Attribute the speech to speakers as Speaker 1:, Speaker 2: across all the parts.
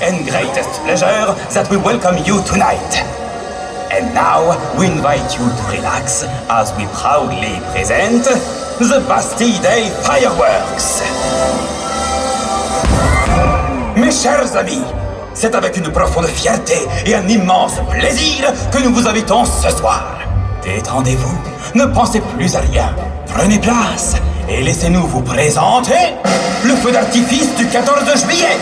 Speaker 1: and greatest pleasure that we welcome you tonight. And now, we invite you to relax as we proudly present the Bastille Day Fireworks. Mes chers amis, c'est avec une profonde fierté et un immense plaisir que nous vous invitons ce soir. Détendez-vous, ne pensez plus à rien. Prenez place et laissez-nous vous présenter le feu d'artifice du 14 juillet.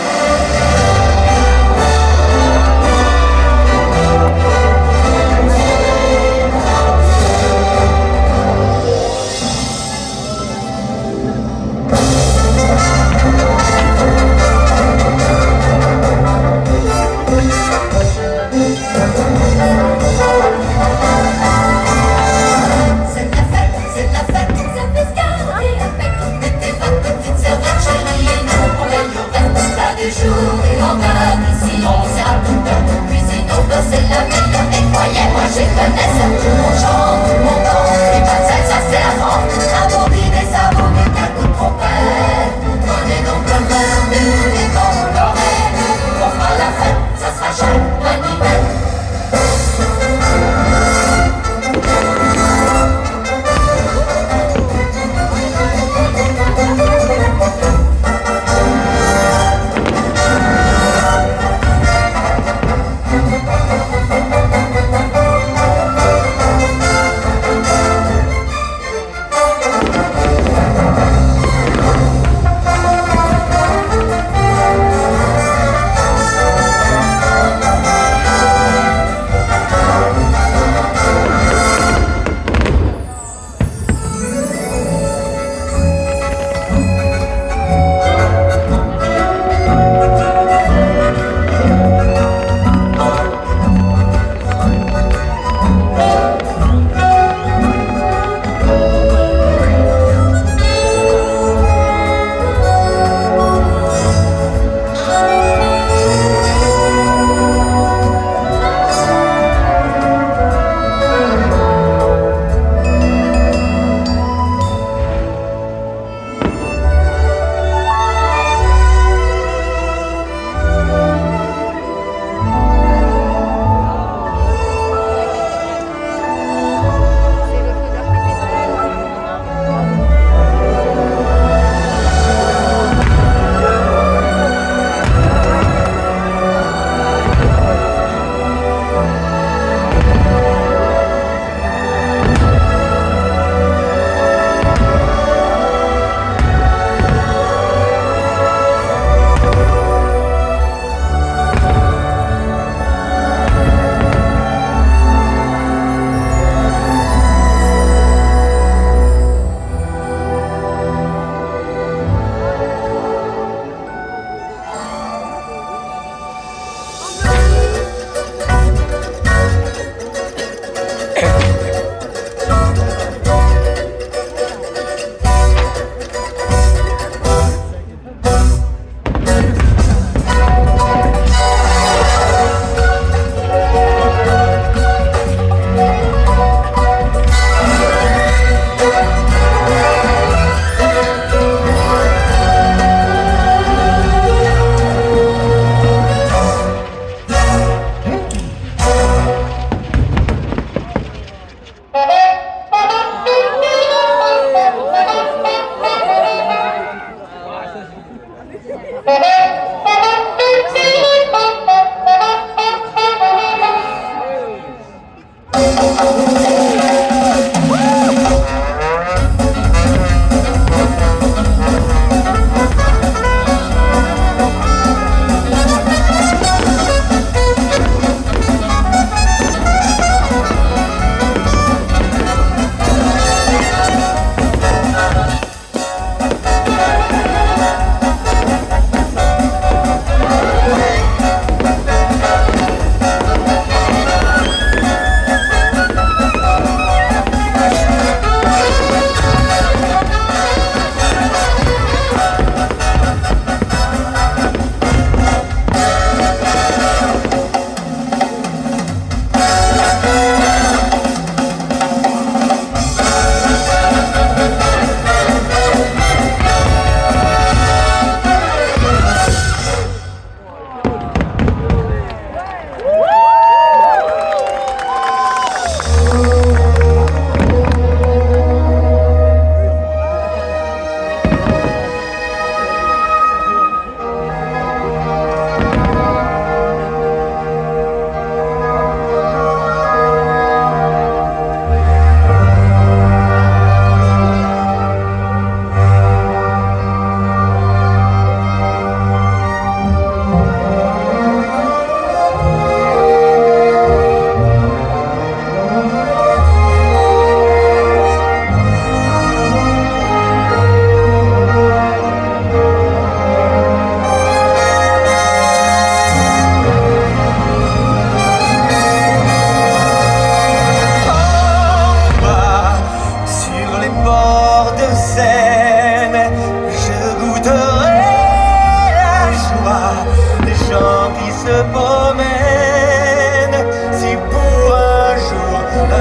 Speaker 1: se promène. Si pour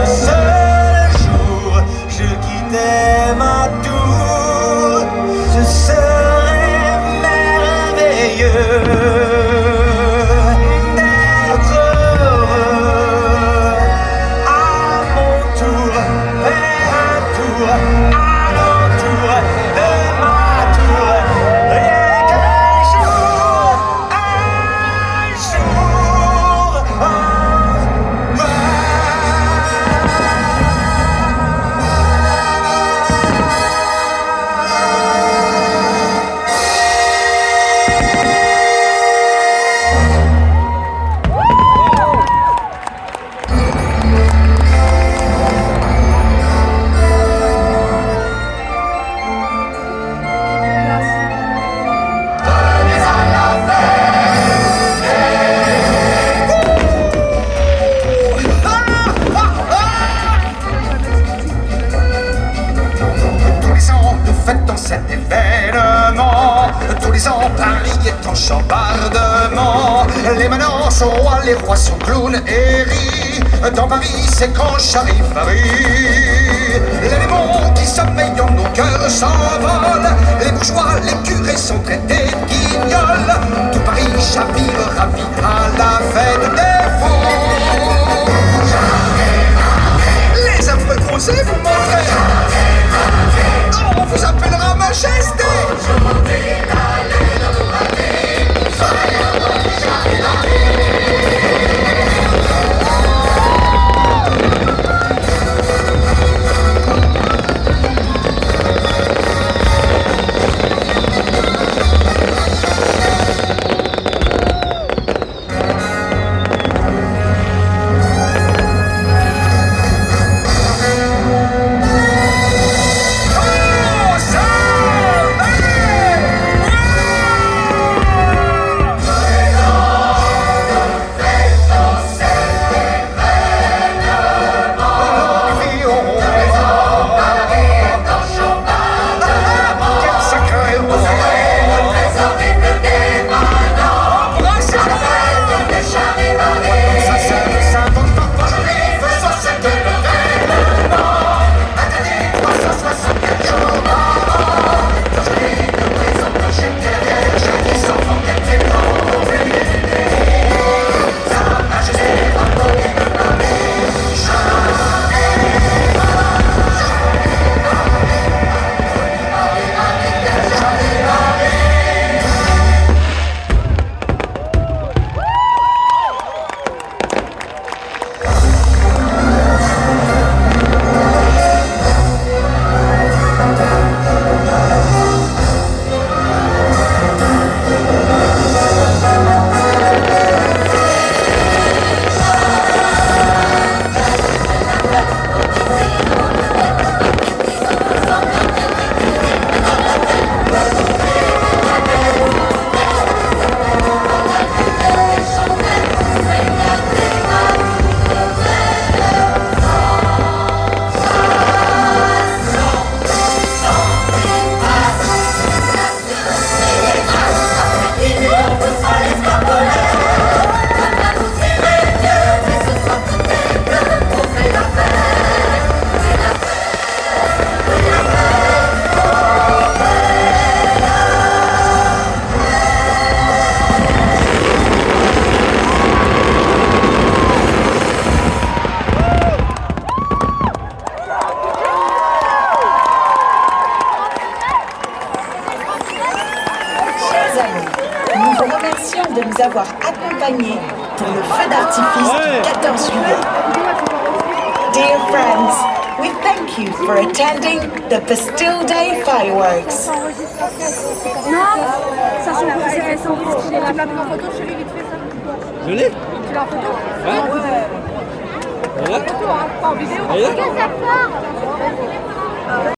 Speaker 1: un seul jour, je quittais ma tour, ce serait merveilleux. Cet événement, tous les ans Paris est en chambardement. Les manants sont rois, les rois sont clowns et rient. Dans Paris, c'est quand charivari. Les démons qui sommeillent en nos cœurs s'envolent. Les bourgeois, les curés sont traités de guignols. Tout Paris chavire ravi à la fête des fous. Les affreux conseils vous montrez. On vous appellera Majesté. Aujourd'hui, l'allée de vous rater. Soyez heureux, jamais
Speaker 2: de nous avoir accompagnés pour le feu d'artifice du 14 juillet. Dear friends, we thank you for attending the Bastille Day fireworks.
Speaker 3: Non, ça c'est la présentation. Tu l'as pris en photo, chérie, vite fait ça.
Speaker 4: Je l'ai.
Speaker 3: Tu l'as en photo?
Speaker 4: Ouais.
Speaker 3: En photo, hein, pas en vidéo.
Speaker 4: Et là
Speaker 3: Regarde, ça part.